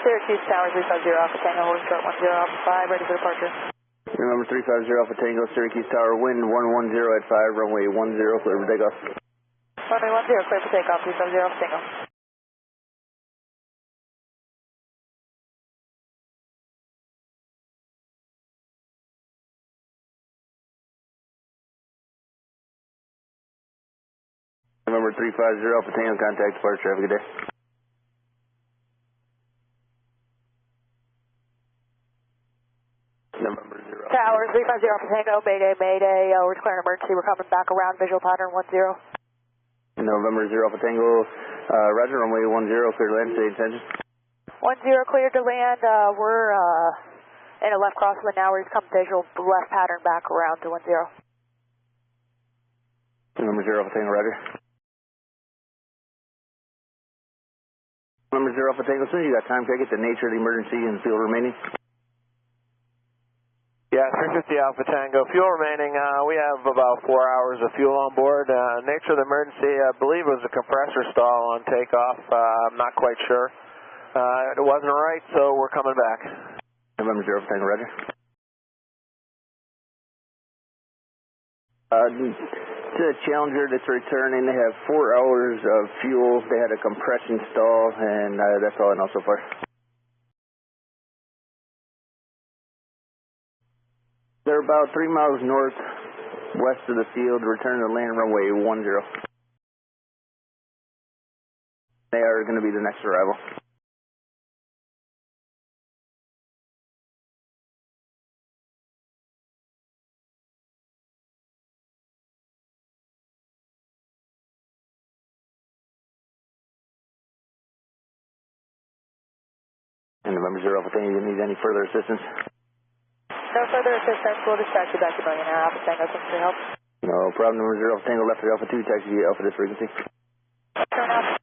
Syracuse Tower 350 Alpha Tango, holding short 10 Alpha 5, ready for departure. November 350 Alpha Tango, Syracuse Tower, wind 110 at 5, runway 10, clear for takeoff. Runway 10, clear for takeoff, 350 Alpha Tango. November 350 Alpha Tango, contact departure, have a good day. November 0. Tower 350 Alpha Tango, Mayday, Mayday, we're declaring emergency, we're coming back around, visual pattern 10. November 0 Alpha Tango, roger, runway 10, clear to land, state attention. 10 clear to land, we're in a left crosswind now, we're just coming visual left pattern back around to 10. November 0 Alpha Tango, roger. November 0 Alpha Tango, as soon as you got time, can I get the nature of the emergency and fuel remaining? Yeah, 350 Alpha Tango, fuel remaining, we have about 4 hours of fuel on board. Nature of the emergency, I believe it was a compressor stall on takeoff, I'm not quite sure. It wasn't right, so we're coming back. November 0 Alpha Tango, roger. To the Challenger that's returning, they have 4 hours of fuel, they had a compression stall, and that's all I know so far. They're about 3 miles northwest of the field, returning to land runway 10. They are going to be the next arrival. And November 0 Alpha Tango, you need any further assistance? No further assistance, we'll dispatch you back to Million Alpha Tango, thanks for your help. No problem, November 0 Alpha Tango, left at Alpha 2, taxi via Alpha this frequency. Turn off.